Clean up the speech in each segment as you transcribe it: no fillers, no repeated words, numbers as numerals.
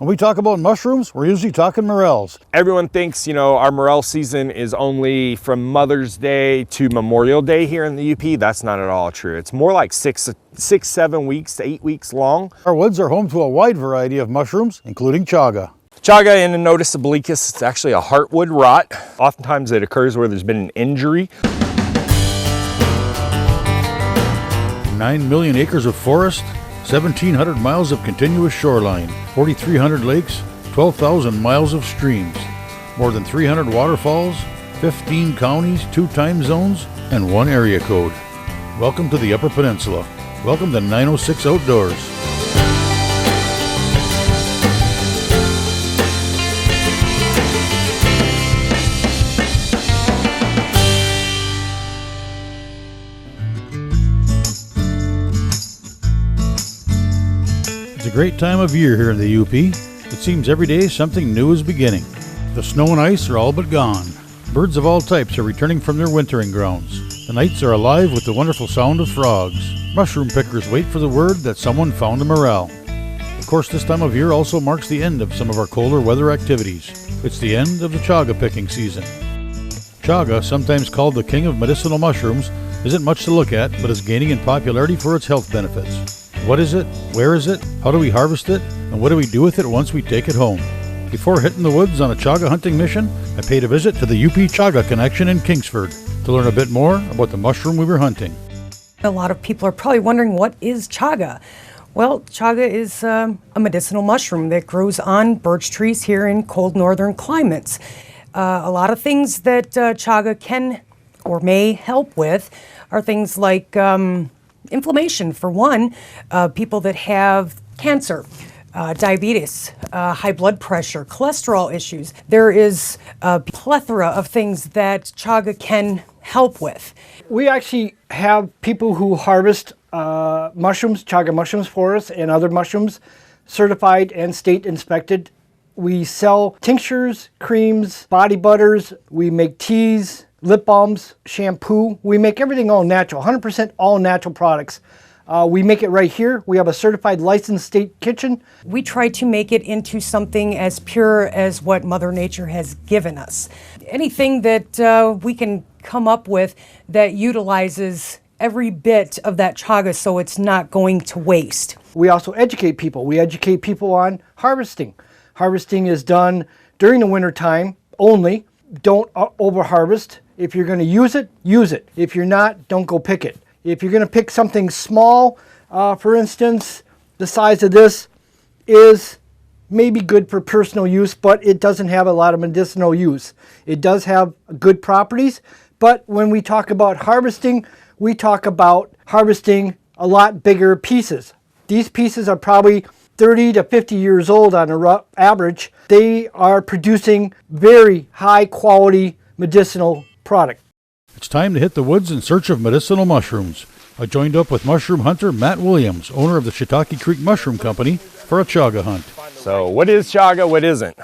When we talk about mushrooms, we're usually talking morels. Everyone thinks, our morel season is only from Mother's Day to Memorial Day here in the UP. That's not at all true. It's more like 7 weeks to 8 weeks long. Our woods are home to a wide variety of mushrooms, including chaga. Chaga Inonotus obliquus, it's actually a heartwood rot. Oftentimes it occurs where there's been an injury. 9 million acres of forest, 1,700 miles of continuous shoreline, 4,300 lakes, 12,000 miles of streams, more than 300 waterfalls, 15 counties, 2 time zones, and 1 area code. Welcome to the Upper Peninsula. Welcome to 906 Outdoors. It's a great time of year here in the UP. It seems every day something new is beginning. The snow and ice are all but gone. Birds of all types are returning from their wintering grounds. The nights are alive with the wonderful sound of frogs. Mushroom pickers wait for the word that someone found a morel. Of course, this time of year also marks the end of some of our colder weather activities. It's the end of the chaga picking season. Chaga, sometimes called the king of medicinal mushrooms, isn't much to look at, but is gaining in popularity for its health benefits. What is it? Where is it? How do we harvest it? And what do we do with it once we take it home? Before hitting the woods on a chaga hunting mission, I paid a visit to the UP Chaga Connection in Kingsford to learn a bit more about the mushroom we were hunting. A lot of people are probably wondering, what is chaga? Well, chaga is a medicinal mushroom that grows on birch trees here in cold northern climates. A lot of things that chaga can or may help with are things like inflammation, for one, people that have cancer, diabetes, high blood pressure, cholesterol issues. There is a plethora of things that chaga can help with. We actually have people who harvest mushrooms, chaga mushrooms for us, and other mushrooms, certified and state inspected. We sell tinctures, creams, body butters, we make teas, lip balms, shampoo. We make everything all natural, 100% all natural products. We make it right here. We have a certified licensed state kitchen. We try to make it into something as pure as what Mother Nature has given us. Anything that we can come up with that utilizes every bit of that chaga so it's not going to waste. We also educate people. We educate people on harvesting. Harvesting is done during the winter time only. Don't over-harvest. If you're going to use it, use it. If you're not, don't go pick it. If you're going to pick something small, for instance, the size of this is maybe good for personal use, but it doesn't have a lot of medicinal use. It does have good properties, but when we talk about harvesting, we talk about harvesting a lot bigger pieces. These pieces are probably 30 to 50 years old on an average. They are producing very high quality medicinal product. It's time to hit the woods in search of medicinal mushrooms. I joined up with mushroom hunter Matt Williams, owner of the Shiitake Creek Mushroom Company, for a chaga hunt. So what is chaga, what isn't?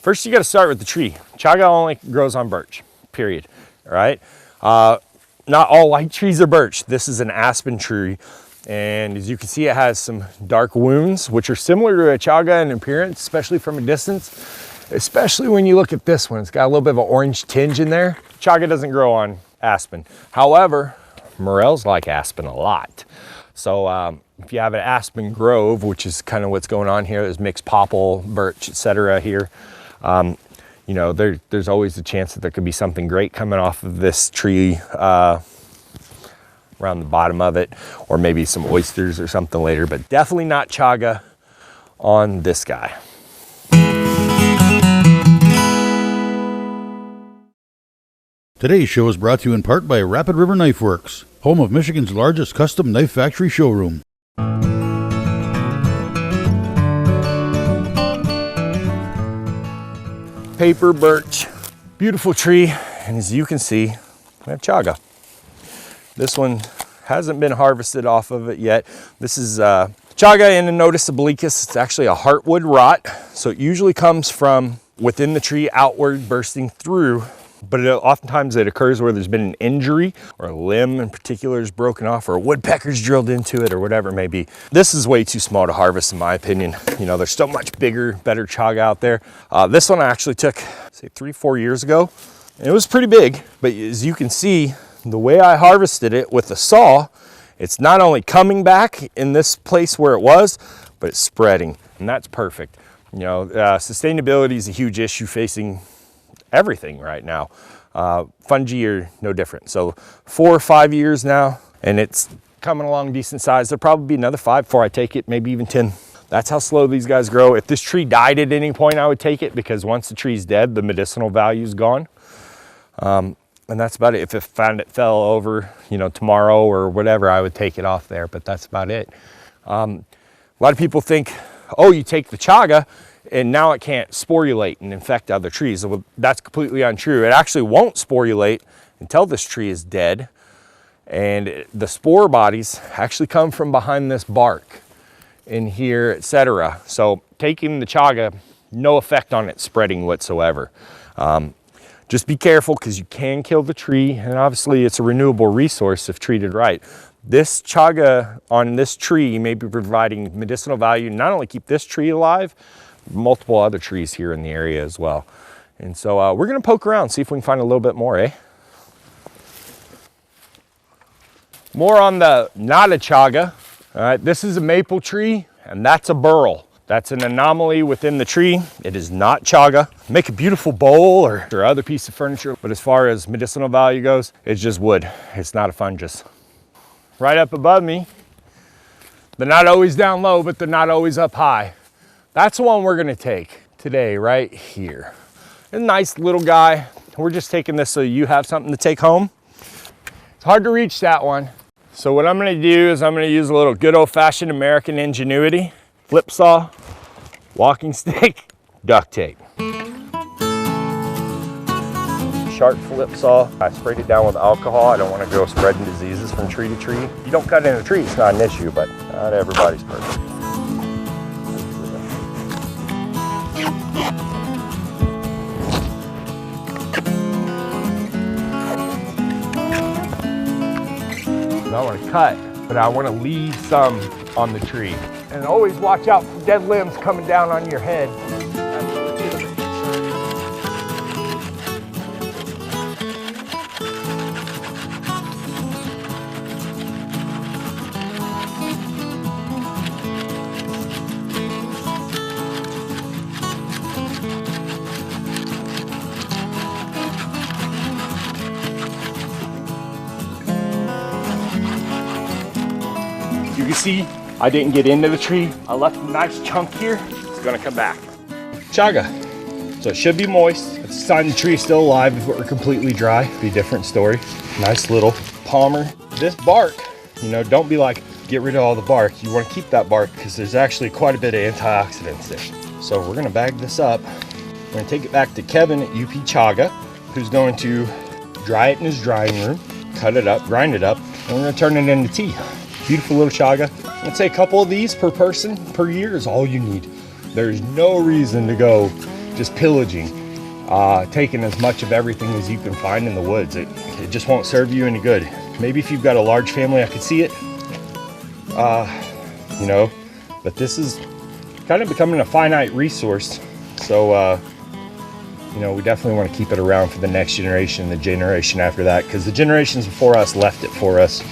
First you got to start with the tree. Chaga only grows on birch, period, all right? Not all white trees are birch. This is an aspen tree. And as you can see, it has some dark wounds, which are similar to a chaga in appearance, especially from a distance. Especially when you look at this one, it's got a little bit of an orange tinge in there. Chaga doesn't grow on aspen. However, morels like aspen a lot. So if you have an aspen grove, which is kind of what's going on here, there's mixed popple, birch, etc. here. There's always a chance that there could be something great coming off of this tree around the bottom of it, or maybe some oysters or something later, but definitely not chaga on this guy. Today's show is brought to you in part by Rapid River Knife Works, home of Michigan's largest custom knife factory showroom. Paper birch, beautiful tree, and as you can see, we have chaga. This one hasn't been harvested off of it yet. This is Chaga Inonotus obliquus. It's actually a heartwood rot, so it usually comes from within the tree outward, bursting through but oftentimes it occurs where there's been an injury or a limb in particular is broken off or a woodpecker's drilled into it or whatever it may be. This is way too small to harvest in my opinion. You know, there's so much bigger, better chaga out there. This one I actually took, say 3-4 years ago. And it was pretty big, but as you can see, the way I harvested it with the saw, it's not only coming back in this place where it was, but it's spreading, and that's perfect. You know, sustainability is a huge issue facing everything right now. Fungi are no different. So 4 or 5 years now, and it's coming along decent size. There'll probably be another 5 before I take it, maybe even 10. That's how slow these guys grow. If this tree died at any point, I would take it, because once the tree's dead, the medicinal value is gone. And that's about it. If it fell over, you know, tomorrow or whatever, I would take it off there, but that's about it. A lot of people think, oh, you take the chaga and now it can't sporulate and infect other trees. Well, that's completely untrue. It actually won't sporulate until this tree is dead. And the spore bodies actually come from behind this bark in here, etc. So taking the chaga, no effect on it spreading whatsoever. Just be careful, because you can kill the tree, and obviously it's a renewable resource if treated right. This chaga on this tree may be providing medicinal value, not only keep this tree alive, multiple other trees here in the area as well. And so we're gonna poke around, see if we can find a little bit more, eh? More on the not a chaga. All right, this is a maple tree, and that's a burl. That's an anomaly within the tree. It is not chaga. Make a beautiful bowl or other piece of furniture, but as far as medicinal value goes, it's just wood. It's not a fungus. Right up above me, they're not always down low, but they're not always up high. That's the one we're gonna take today, right here. A nice little guy. We're just taking this so you have something to take home. It's hard to reach that one. So what I'm gonna do is I'm gonna use a little good old-fashioned American ingenuity. Flip saw, walking stick, duct tape. Sharp flip saw. I sprayed it down with alcohol. I don't want to go spreading diseases from tree to tree. You don't cut in a tree, it's not an issue, but not everybody's perfect. I want to cut, but I want to leave some on the tree. And always watch out for dead limbs coming down on your head. You can see I didn't get into the tree. I left a nice chunk here. It's gonna come back. Chaga. So it should be moist. It's a sign the tree is still alive. If it were completely dry, it'd be a different story. Nice little palmer. This bark, you know, don't be like, get rid of all the bark. You wanna keep that bark because there's actually quite a bit of antioxidants there. So we're gonna bag this up. We're gonna take it back to Kevin at UP Chaga, who's going to dry it in his drying room, cut it up, grind it up, and we're gonna turn it into tea. Beautiful little chaga. I'd say a couple of these per person per year is all you need. There's no reason to go just pillaging, taking as much of everything as you can find in the woods. It just won't serve you any good. Maybe if you've got a large family, I could see it, you know, but this is kind of becoming a finite resource. So, you know, we definitely want to keep it around for the next generation, the generation after that, because the generations before us left it for us,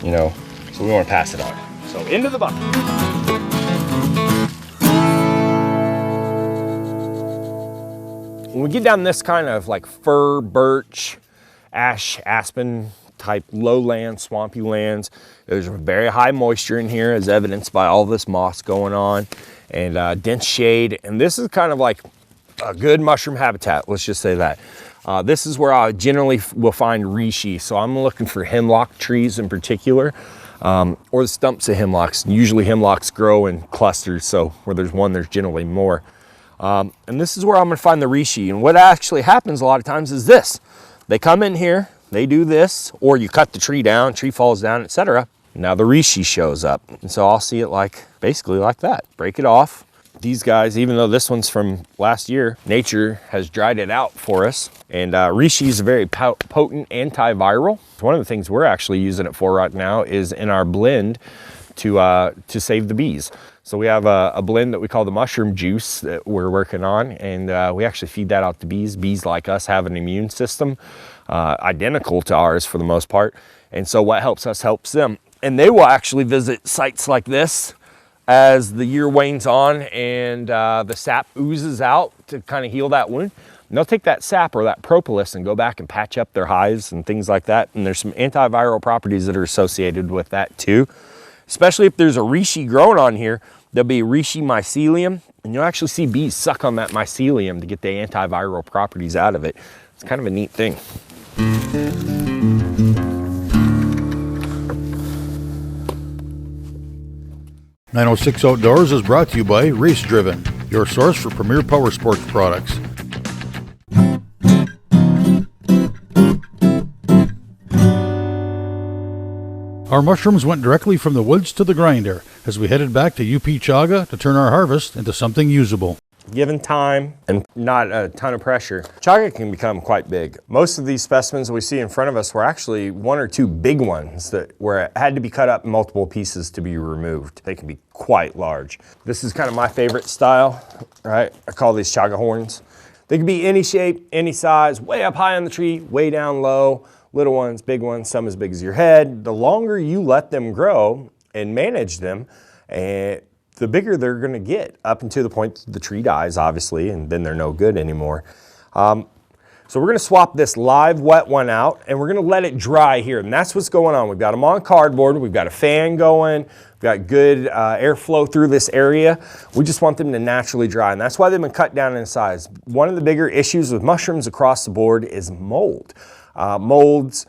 you know, so we want to pass it on. So into the bucket. When we get down this kind of like fir, birch, ash, aspen type lowland, swampy lands, there's very high moisture in here, as evidenced by all this moss going on, and dense shade. And this is kind of like a good mushroom habitat, let's just say that. This is where I generally will find reishi. So I'm looking for hemlock trees in particular. Or the stumps of hemlocks. Usually hemlocks grow in clusters, so where there's one, there's generally more. And this is where I'm gonna find the reishi. And what actually happens a lot of times is this. They come in here, they do this, or you cut the tree down, tree falls down, etc. Now the reishi shows up. And so I'll see it like, basically like that. Break it off, These guys, even though this one's from last year, nature has dried it out for us. And Reishi is a very potent antiviral. One of the things we're actually using it for right now is in our blend to save the bees. So we have a blend that we call the mushroom juice that we're working on, and we actually feed that out to bees. Bees like us have an immune system identical to ours for the most part. And so what helps us helps them. And they will actually visit sites like this as the year wanes on and the sap oozes out to kind of heal that wound. And they'll take that sap or that propolis and go back and patch up their hives and things like that. And there's some antiviral properties that are associated with that too. Especially if there's a reishi growing on here, there'll be reishi mycelium, and you'll actually see bees suck on that mycelium to get the antiviral properties out of it. It's kind of a neat thing. 906 Outdoors is brought to you by Race Driven, your source for premier power sports products. Our mushrooms went directly from the woods to the grinder as we headed back to UP Chaga to turn our harvest into something usable. Given time and not a ton of pressure, chaga can become quite big. Most of these specimens we see in front of us were actually one or two big ones that had to be cut up in multiple pieces to be removed. They can be quite large. This is kind of my favorite style, right? I call these chaga horns. They can be any shape, any size, way up high on the tree, way down low, little ones, big ones, some as big as your head. The longer you let them grow and manage them, the bigger they're gonna get, up until the point the tree dies, obviously, and then they're no good anymore. So we're gonna swap this live wet one out, and we're gonna let it dry here, and that's what's going on. We've got them on cardboard, we've got a fan going, we've got good airflow through this area. We just want them to naturally dry, and that's why they've been cut down in size. One of the bigger issues with mushrooms across the board is mold. Molds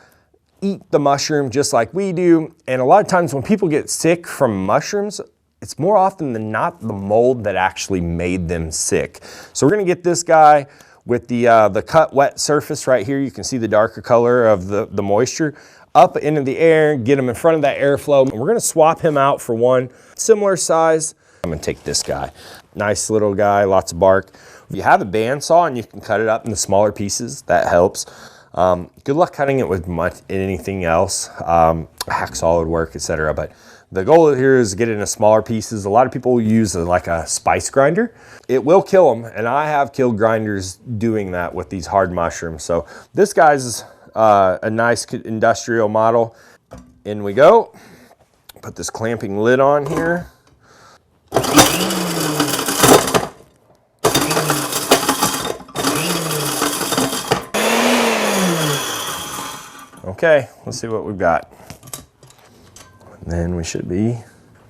eat the mushroom just like we do, and a lot of times when people get sick from mushrooms, it's more often than not the mold that actually made them sick. So we're gonna get this guy with the cut wet surface right here. You can see the darker color of the moisture up into the air, get him in front of that airflow. And we're gonna swap him out for one similar size. I'm gonna take this guy. Nice little guy, lots of bark. If you have a bandsaw and you can cut it up into smaller pieces, that helps. Good luck cutting it with anything else. Hacksaw would work, etc. But the goal here is to get it into smaller pieces. A lot of people use like a spice grinder. It will kill them, and I have killed grinders doing that with these hard mushrooms. So this guy's a nice industrial model. In we go. Put this clamping lid on here. Okay, let's see what we've got. And then we should be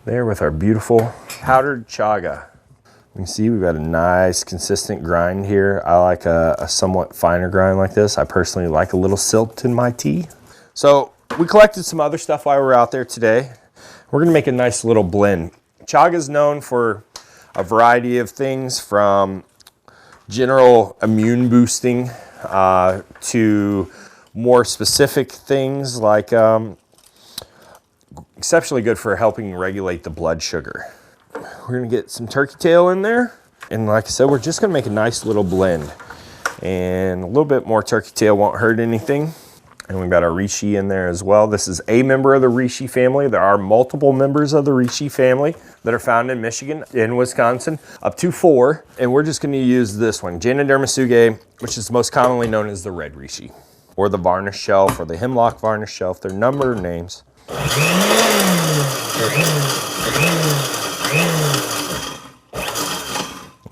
there with our beautiful powdered chaga. You can see we've got a nice consistent grind here. I like a somewhat finer grind like this. I personally like a little silt in my tea. So we collected some other stuff while we were out there today. We're gonna make a nice little blend. Chaga is known for a variety of things, from general immune boosting to more specific things like exceptionally good for helping regulate the blood sugar. We're gonna get some turkey tail in there. And like I said, we're just gonna make a nice little blend. And a little bit more turkey tail won't hurt anything. And we've got our reishi in there as well. This is a member of the reishi family. There are multiple members of the reishi family that are found in Michigan, in Wisconsin, up to 4. And we're just gonna use this one, Janoderma tsugae, which is most commonly known as the red reishi, or the varnish shelf, or the hemlock varnish shelf. There are a number of names.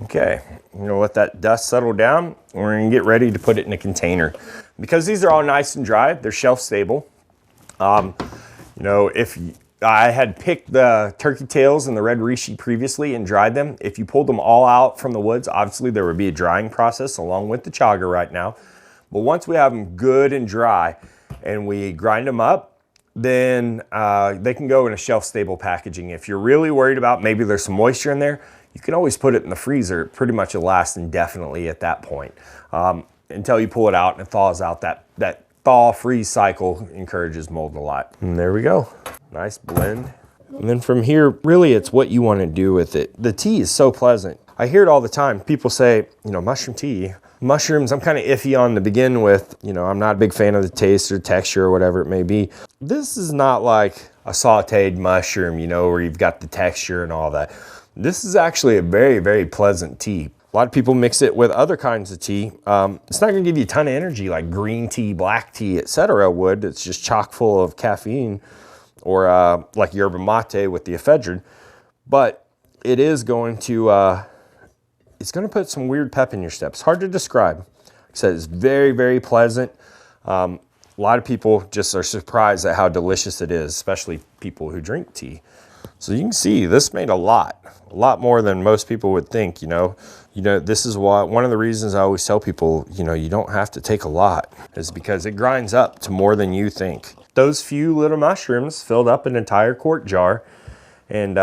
Okay, I'm gonna let that dust settle down. We're gonna get ready to put it in a container. Because these are all nice and dry, they're shelf stable. You know, if I had picked the turkey tails and the red reishi previously and dried them, if you pulled them all out from the woods, obviously there would be a drying process along with the chaga right now. But once we have them good and dry and we grind them up, then they can go in a shelf-stable packaging. If you're really worried about maybe there's some moisture in there, you can always put it in the freezer. Pretty much it'll last indefinitely at that point. Until you pull it out and it thaws out. That thaw-freeze cycle encourages mold a lot. And there we go. Nice blend. And then from here, really it's what you want to do with it. The tea is so pleasant. I hear it all the time. People say, mushroom tea. Mushrooms, I'm kind of iffy on to begin with. I'm not a big fan of the taste or texture or whatever it may be. This is not like a sauteed mushroom, where you've got the texture and all that. This is actually a very, very pleasant tea. A lot of people mix it with other kinds of tea. It's not going to give you a ton of energy like green tea, black tea, etc. would. It's just chock full of caffeine, or like yerba mate with the ephedrine. But it is going to it's going to put some weird pep in your step. It's hard to describe. Like I said, it's very, very pleasant. A lot of people just are surprised at how delicious it is, especially people who drink tea. So you can see this made a lot more than most people would think. This is why one of the reasons I always tell people, you don't have to take a lot, is because it grinds up to more than you think. Those few little mushrooms filled up an entire quart jar, and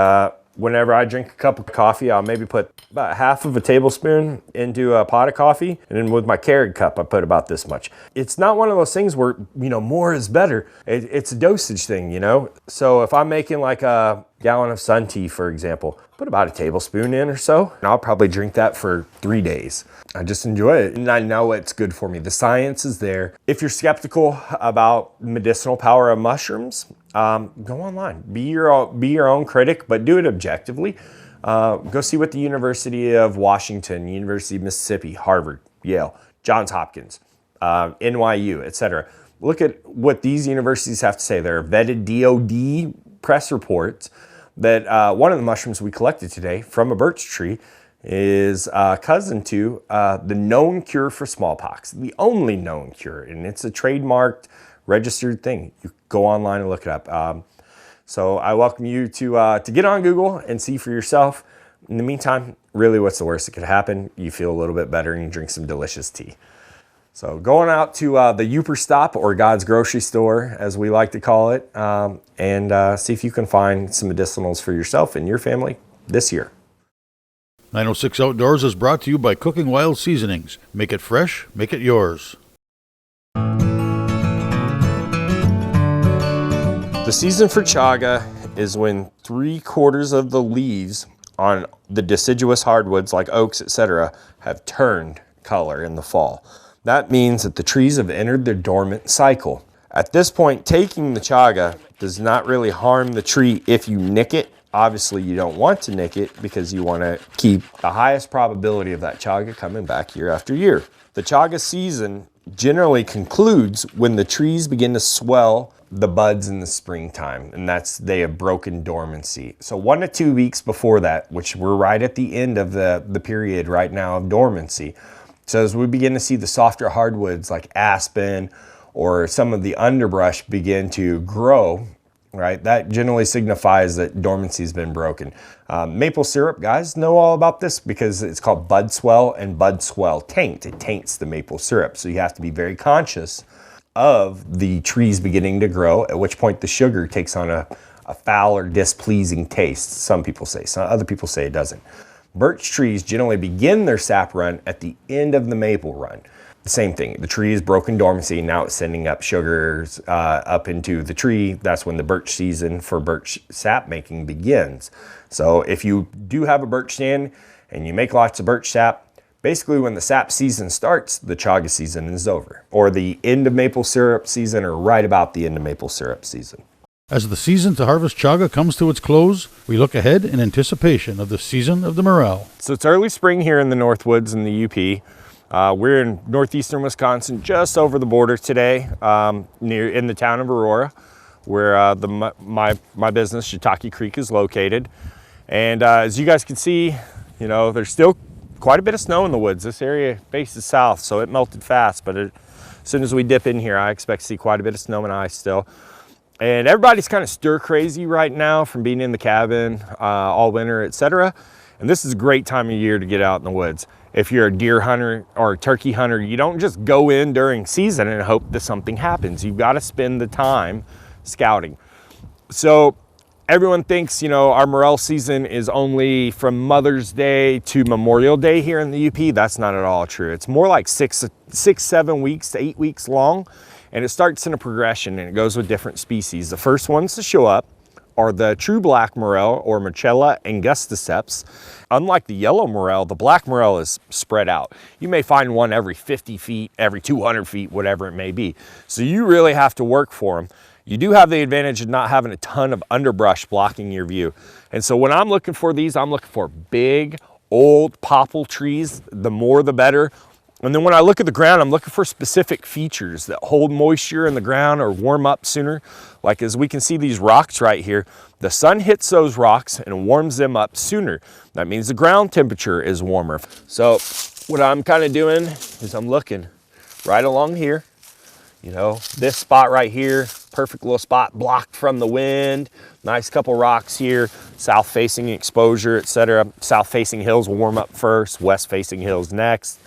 whenever I drink a cup of coffee, I'll maybe put about half of a tablespoon into a pot of coffee. And then with my Keurig cup, I put about this much. It's not one of those things where, more is better. It's a dosage thing, So if I'm making like a gallon of sun tea, for example, put about a tablespoon in or so, and I'll probably drink that for 3 days. I just enjoy it, and I know it's good for me. The science is there. If you're skeptical about medicinal power of mushrooms, go online. Be your own critic, but do it objectively. Go see what the University of Washington, University of Mississippi, Harvard, Yale, Johns Hopkins, NYU, etc. Look at what these universities have to say. There are vetted DOD press reports that one of the mushrooms we collected today from a birch tree is cousin to the known cure for smallpox, the only known cure, and it's a trademarked, registered thing. You go online and look it up. So I welcome you to get on Google and see for yourself. In the meantime, really, what's the worst that could happen? You feel a little bit better and you drink some delicious tea. So going out to the Youper Stop, or God's grocery store, as we like to call it, and see if you can find some medicinals for yourself and your family this year. 906 Outdoors is brought to you by Cooking Wild Seasonings. Make it fresh, make it yours. The season for chaga is when 3/4 of the leaves on the deciduous hardwoods like oaks, etc., have turned color in the fall. That means that the trees have entered their dormant cycle. At this point, taking the chaga does not really harm the tree if you nick it. Obviously, you don't want to nick it because you want to keep the highest probability of that chaga coming back year after year. The chaga season generally concludes when the trees begin to swell the buds in the springtime, and they have broken dormancy. So 1 to 2 weeks before that, which we're right at the end of the period right now of dormancy. So as we begin to see the softer hardwoods like aspen or some of the underbrush begin to grow, right, that generally signifies that dormancy has been broken. Maple syrup, guys, know all about this because it's called bud swell and bud swell taint. It taints the maple syrup. So you have to be very conscious of the trees beginning to grow, at which point the sugar takes on a foul or displeasing taste. Some people say, other people say it doesn't. Birch trees generally begin their sap run at the end of the maple run. The same thing, the tree is broken dormancy, now it's sending up sugars up into the tree. That's when the birch season for birch sap making begins. So if you do have a birch stand and you make lots of birch sap, basically when the sap season starts, the chaga season is over, or the end of maple syrup season, or right about the end of maple syrup season. As the season to harvest chaga comes to its close, we look ahead in anticipation of the season of the morel. So it's early spring here in the Northwoods in the UP. We're in northeastern Wisconsin, just over the border today, in the town of Aurora, where my business, Shiitake Creek, is located. And as you guys can see, there's still quite a bit of snow in the woods. This area faces south, so it melted fast, but as soon as we dip in here, I expect to see quite a bit of snow and ice still. And everybody's kind of stir crazy right now from being in the cabin all winter, etc. And this is a great time of year to get out in the woods. If you're a deer hunter or a turkey hunter, you don't just go in during season and hope that something happens. You've got to spend the time scouting. So everyone thinks, our morel season is only from Mother's Day to Memorial Day here in the UP. That's not at all true. It's more like 7 weeks to 8 weeks long. And it starts in a progression, and it goes with different species. The first ones to show up are the true black morel, or Morchella angusticeps. Unlike the yellow morel, the black morel is spread out. You may find one every 50 feet, every 200 feet, whatever it may be. So you really have to work for them. You do have the advantage of not having a ton of underbrush blocking your view. And so when I'm looking for these, I'm looking for big, old popple trees. The more the better. And then when I look at the ground, I'm looking for specific features that hold moisture in the ground or warm up sooner. Like as we can see these rocks right here, the sun hits those rocks and warms them up sooner. That means the ground temperature is warmer. So what I'm kind of doing is I'm looking right along here. You know, this spot right here, perfect little spot, blocked from the wind. Nice couple rocks here, south facing exposure, etc. South facing hills will warm up first, west facing hills next,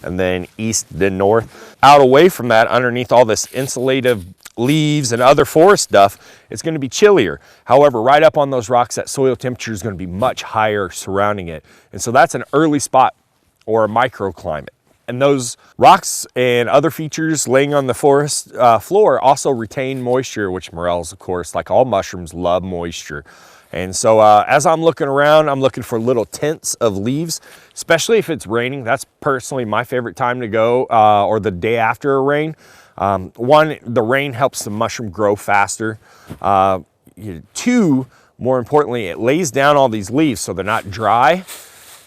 and then east, then north. Out away from that, underneath all this insulative leaves and other forest stuff, it's going to be chillier. However, right up on those rocks, that soil temperature is going to be much higher surrounding it. And so that's an early spot or a microclimate. And those rocks and other features laying on the forest floor also retain moisture, which morels, of course, like all mushrooms, love moisture. And so as I'm looking around, I'm looking for little tints of leaves, especially if it's raining. That's personally my favorite time to go, or the day after a rain. One, the rain helps the mushroom grow faster. Two, more importantly, it lays down all these leaves so they're not dry.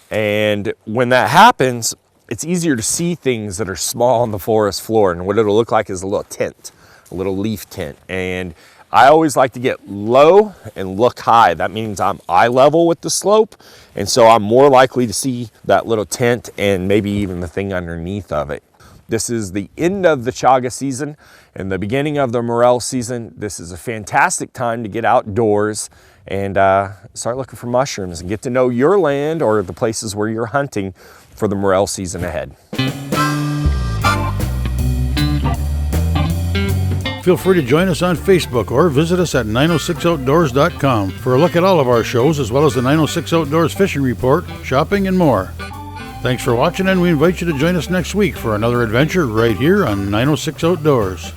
And when that happens, it's easier to see things that are small on the forest floor. And what it'll look like is a little tint, a little leaf tint. And I always like to get low and look high. That means I'm eye level with the slope. And so I'm more likely to see that little tint and maybe even the thing underneath of it. This is the end of the chaga season and the beginning of the morel season. This is a fantastic time to get outdoors and start looking for mushrooms and get to know your land or the places where you're hunting for the morel season ahead. Feel free to join us on Facebook or visit us at 906outdoors.com for a look at all of our shows, as well as the 906 Outdoors Fishing Report, shopping, and more. Thanks for watching, and we invite you to join us next week for another adventure right here on 906 Outdoors.